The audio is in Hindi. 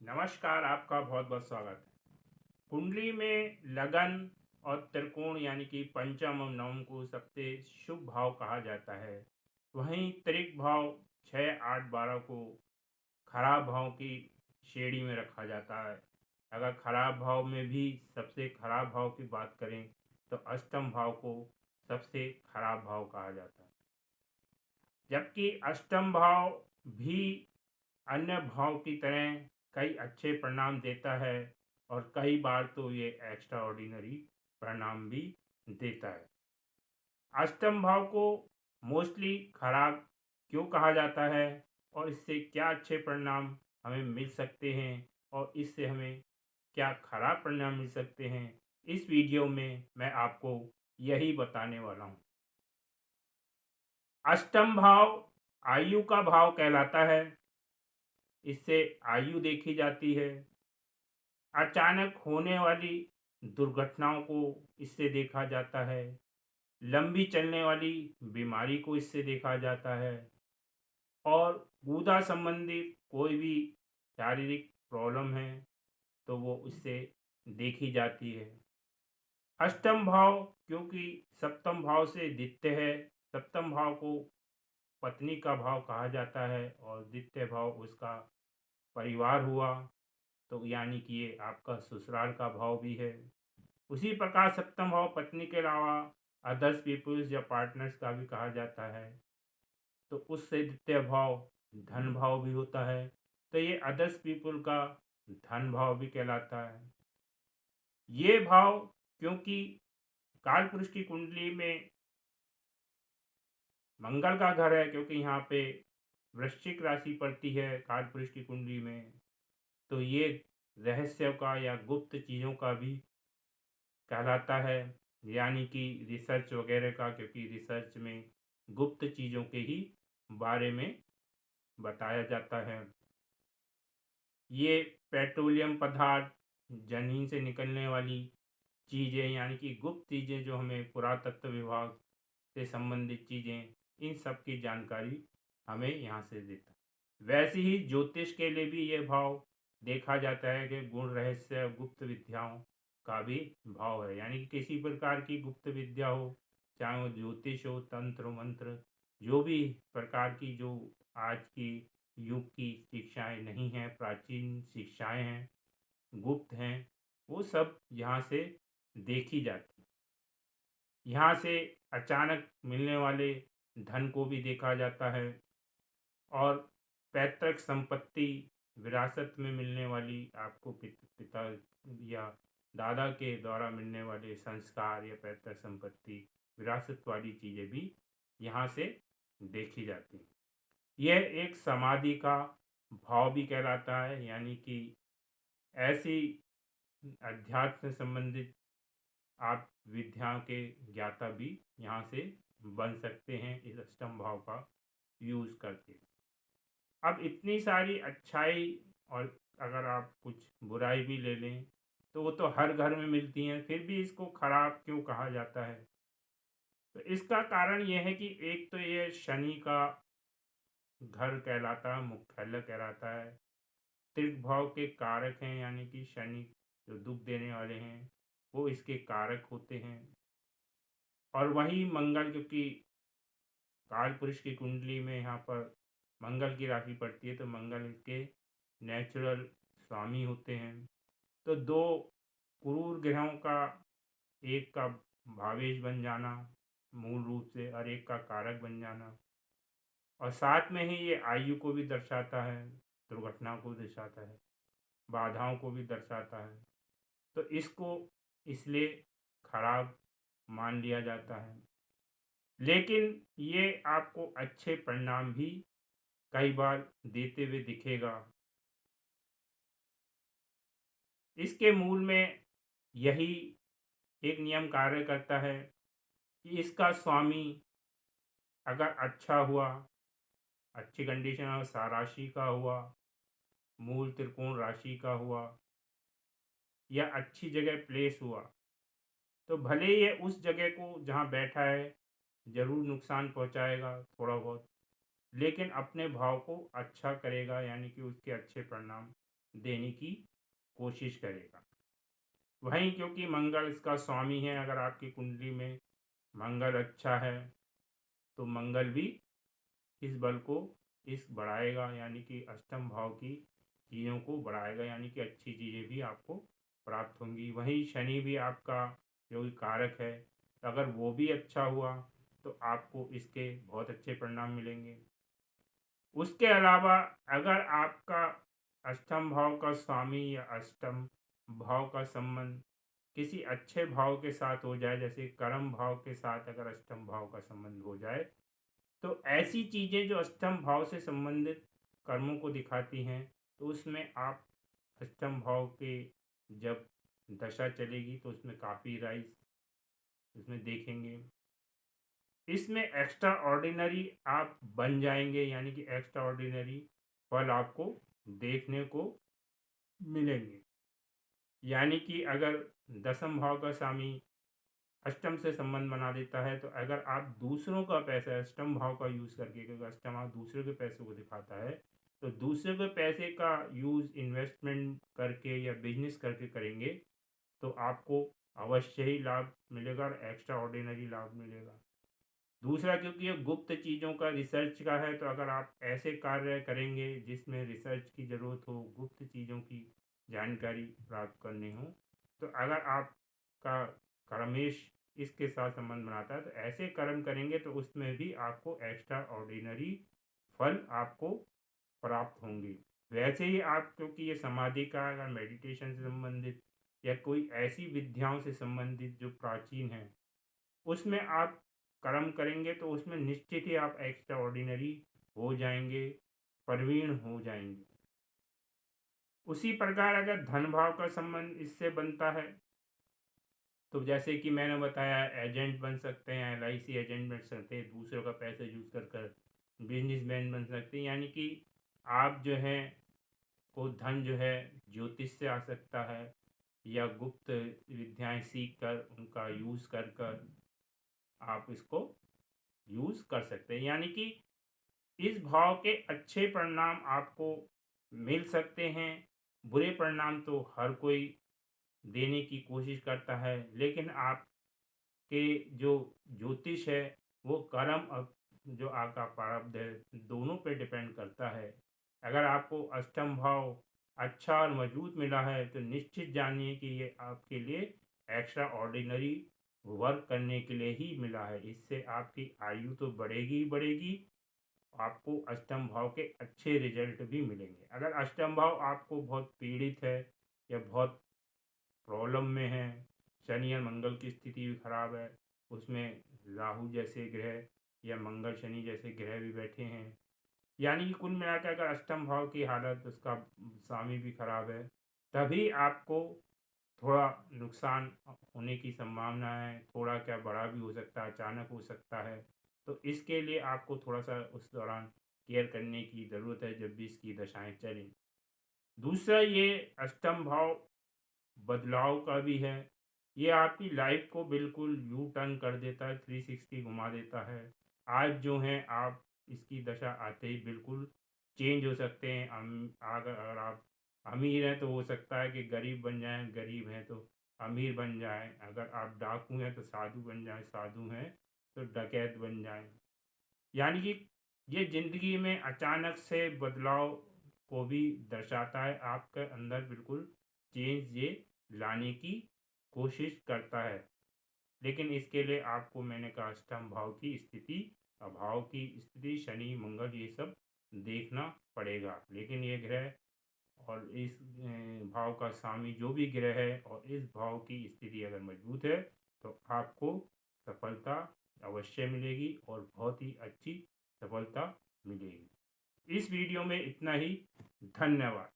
नमस्कार, आपका बहुत बहुत स्वागत है। कुंडली में लगन और त्रिकोण यानी कि पंचम और नवम को सबसे शुभ भाव कहा जाता है। वहीं त्रिक भाव 6, 8, 12 को खराब भाव की श्रेणी में रखा जाता है। अगर खराब भाव में भी सबसे खराब भाव की बात करें तो अष्टम भाव को सबसे खराब भाव कहा जाता है। जबकि अष्टम भाव भी अन्य भाव की तरह कई अच्छे परिणाम देता है और कई बार तो ये एक्स्ट्रा ऑर्डिनरी परिणाम भी देता है। अष्टम भाव को मोस्टली खराब क्यों कहा जाता है और इससे क्या अच्छे परिणाम हमें मिल सकते हैं और इससे हमें क्या खराब परिणाम मिल सकते हैं, इस वीडियो में मैं आपको यही बताने वाला हूँ। अष्टम भाव आयु का भाव कहलाता है। इससे आयु देखी जाती है। अचानक होने वाली दुर्घटनाओं को इससे देखा जाता है। लंबी चलने वाली बीमारी को इससे देखा जाता है और गुदा संबंधित कोई भी शारीरिक प्रॉब्लम है तो वो इससे देखी जाती है। अष्टम भाव क्योंकि सप्तम भाव से द्वितीय है, सप्तम भाव को पत्नी का भाव कहा जाता है और द्वितीय भाव उसका परिवार हुआ, तो यानी कि ये आपका ससुराल का भाव भी है। उसी प्रकार सप्तम भाव पत्नी के अलावा अदर्स पीपुल्स या पार्टनर्स का भी कहा जाता है, तो उससे द्वितीय भाव धन भाव भी होता है, तो ये अदर्स पीपुल का धन भाव भी कहलाता है। ये भाव क्योंकि काल पुरुष की कुंडली में मंगल का घर है, क्योंकि यहाँ पे वृश्चिक राशि पड़ती है काल पुरुष की कुंडली में, तो ये रहस्य का या गुप्त चीज़ों का भी कहलाता है, यानी कि रिसर्च वगैरह का, क्योंकि रिसर्च में गुप्त चीज़ों के ही बारे में बताया जाता है। ये पेट्रोलियम पदार्थ, जमीन से निकलने वाली चीज़ें यानी कि गुप्त चीज़ें जो हमें पुरातत्व विभाग से संबंधित चीज़ें, इन सब की जानकारी हमें यहाँ से देता है। वैसे ही ज्योतिष के लिए भी ये भाव देखा जाता है कि गुण रहस्य गुप्त विद्याओं का भी भाव है, यानी कि किसी प्रकार की गुप्त विद्या हो, चाहे वो ज्योतिष हो, तंत्र मंत्र, जो भी प्रकार की जो आज की युग की शिक्षाएं नहीं हैं, प्राचीन शिक्षाएं हैं, गुप्त हैं, वो सब यहाँ से देखी जाती। यहाँ से अचानक मिलने वाले धन को भी देखा जाता है और पैतृक संपत्ति, विरासत में मिलने वाली आपको पिता या दादा के द्वारा मिलने वाले संस्कार या पैतृक संपत्ति, विरासत वाली चीज़ें भी यहाँ से देखी जाती हैं। यह एक समाधि का भाव भी कहलाता है, यानी कि ऐसी अध्यात्म संबंधित आप विद्याओं के ज्ञाता भी यहाँ से बन सकते हैं इस अष्टम भाव का यूज़ करके। अब इतनी सारी अच्छाई और अगर आप कुछ बुराई भी ले लें तो वो तो हर घर में मिलती हैं, फिर भी इसको खराब क्यों कहा जाता है? तो इसका कारण यह है कि एक तो ये शनि का घर कहलाता है, मुख्यालय कहलाता है। त्रिक भाव के कारक हैं, यानी कि शनि जो दुख देने वाले हैं वो इसके कारक होते हैं। और वही मंगल, क्योंकि काल पुरुष की कुंडली में यहाँ पर मंगल की राशि पड़ती है, तो मंगल इसके नेचुरल स्वामी होते हैं। तो दो क्रूर ग्रहों का एक का भावेश बन जाना मूल रूप से और एक का कारक बन जाना, और साथ में ही ये आयु को भी दर्शाता है, दुर्घटना को दर्शाता है, बाधाओं को भी दर्शाता है, तो इसको इसलिए खराब मान लिया जाता है। लेकिन ये आपको अच्छे परिणाम भी कई बार देते हुए दिखेगा। इसके मूल में यही एक नियम कार्य करता है कि इसका स्वामी अगर अच्छा हुआ, अच्छी कंडीशन और साराशि का हुआ, मूल त्रिकोण राशि का हुआ या अच्छी जगह प्लेस हुआ, तो भले ये उस जगह को जहाँ बैठा है ज़रूर नुकसान पहुँचाएगा थोड़ा बहुत, लेकिन अपने भाव को अच्छा करेगा, यानी कि उसके अच्छे परिणाम देने की कोशिश करेगा। वहीं क्योंकि मंगल इसका स्वामी है, अगर आपकी कुंडली में मंगल अच्छा है तो मंगल भी इस बल को बढ़ाएगा, यानी कि अष्टम भाव की चीज़ों को बढ़ाएगा, यानी कि अच्छी चीज़ें भी आपको प्राप्त होंगी। वहीं शनि भी आपका जो कि कारक है, अगर वो भी अच्छा हुआ तो आपको इसके बहुत अच्छे परिणाम मिलेंगे। उसके अलावा अगर आपका अष्टम भाव का स्वामी या अष्टम भाव का संबंध किसी अच्छे भाव के साथ हो जाए, जैसे कर्म भाव के साथ अगर अष्टम भाव का संबंध हो जाए, तो ऐसी चीज़ें जो अष्टम भाव से संबंधित कर्मों को दिखाती हैं, तो उसमें आप अष्टम भाव के जब दशा चलेगी तो उसमें काफ़ी राइज उसमें देखेंगे। इसमें एक्स्ट्रा ऑर्डिनरी आप बन जाएंगे, यानी कि एक्स्ट्रा ऑर्डिनरी फल आपको देखने को मिलेंगे। यानी कि अगर दसम भाव का स्वामी अष्टम से संबंध बना देता है, तो अगर आप दूसरों का पैसा अष्टम भाव का यूज़ करके, क्योंकि अष्टम भाव दूसरे के पैसे को दिखाता है, तो दूसरे के पैसे का यूज़ इन्वेस्टमेंट करके या बिजनेस करके करेंगे तो आपको अवश्य ही लाभ मिलेगा और एक्स्ट्रा ऑर्डिनरी लाभ मिलेगा। दूसरा, क्योंकि ये गुप्त चीज़ों का रिसर्च का है, तो अगर आप ऐसे कार्य करेंगे जिसमें रिसर्च की ज़रूरत हो, गुप्त चीज़ों की जानकारी प्राप्त करनी हो, तो अगर आपका कर्मेश इसके साथ संबंध बनाता है, तो ऐसे कर्म करेंगे तो उसमें भी आपको एक्स्ट्रा ऑर्डिनरी फल आपको प्राप्त होंगे। वैसे ही आप, क्योंकि ये समाधि का अगर मेडिटेशन से संबंधित या कोई ऐसी विद्याओं से संबंधित जो प्राचीन है, उसमें आप कर्म करेंगे तो उसमें निश्चित ही आप एक्स्ट्रा ऑर्डिनरी हो जाएंगे, प्रवीण हो जाएंगे। उसी प्रकार अगर धन भाव का संबंध इससे बनता है, तो जैसे कि मैंने बताया, एजेंट बन सकते हैं, LIC एजेंट बन सकते हैं, दूसरों का पैसे यूज़ कर कर बिजनेसमैन बन सकते हैं, यानी कि आप जो है को धन जो है ज्योतिष से आ सकता है, या गुप्त विद्याएं सीख कर उनका यूज़ कर कर आप इसको यूज़ कर सकते हैं। यानी कि इस भाव के अच्छे परिणाम आपको मिल सकते हैं। बुरे परिणाम तो हर कोई देने की कोशिश करता है, लेकिन आपके जो ज्योतिष है वो कर्म अब जो आपका प्रारब्ध है दोनों पे डिपेंड करता है। अगर आपको अष्टम भाव अच्छा और मजबूत मिला है तो निश्चित जानिए कि ये आपके लिए एक्स्ट्रा ऑर्डिनरी वर्क करने के लिए ही मिला है। इससे आपकी आयु तो बढ़ेगी ही बढ़ेगी, आपको अष्टम भाव के अच्छे रिजल्ट भी मिलेंगे। अगर अष्टम भाव आपको बहुत पीड़ित है या बहुत प्रॉब्लम में है, शनि और मंगल की स्थिति भी खराब है, उसमें राहु जैसे ग्रह या मंगल शनि जैसे ग्रह भी बैठे हैं, यानी कि कुल मिलाकर अगर अष्टम भाव की हालत, उसका स्वामी भी खराब है, तभी आपको थोड़ा नुकसान होने की संभावना है। थोड़ा क्या, बड़ा भी हो सकता है, अचानक हो सकता है। तो इसके लिए आपको थोड़ा सा उस दौरान केयर करने की ज़रूरत है जब भी इसकी दशाएं चलें। दूसरा, ये अष्टम भाव बदलाव का भी है। ये आपकी लाइफ को बिल्कुल यू टर्न कर देता है, 360 घुमा देता है। आज जो हैं आप, इसकी दशा आते ही बिल्कुल चेंज हो सकते हैं। अगर आप अमीर हैं तो हो सकता है कि गरीब बन जाएं, गरीब हैं तो अमीर बन जाएं, अगर आप डाकू हैं तो साधु बन जाएं, साधु हैं तो डकैत बन जाएं। यानी कि ये ज़िंदगी में अचानक से बदलाव को भी दर्शाता है, आपके अंदर बिल्कुल चेंज ये लाने की कोशिश करता है। लेकिन इसके लिए आपको, मैंने कहा, अष्टम भाव की स्थिति, अभाव की स्थिति, शनि मंगल ये सब देखना पड़ेगा। लेकिन ये ग्रह और इस भाव का स्वामी जो भी ग्रह है और इस भाव की स्थिति अगर मजबूत है तो आपको सफलता अवश्य मिलेगी और बहुत ही अच्छी सफलता मिलेगी। इस वीडियो में इतना ही। धन्यवाद।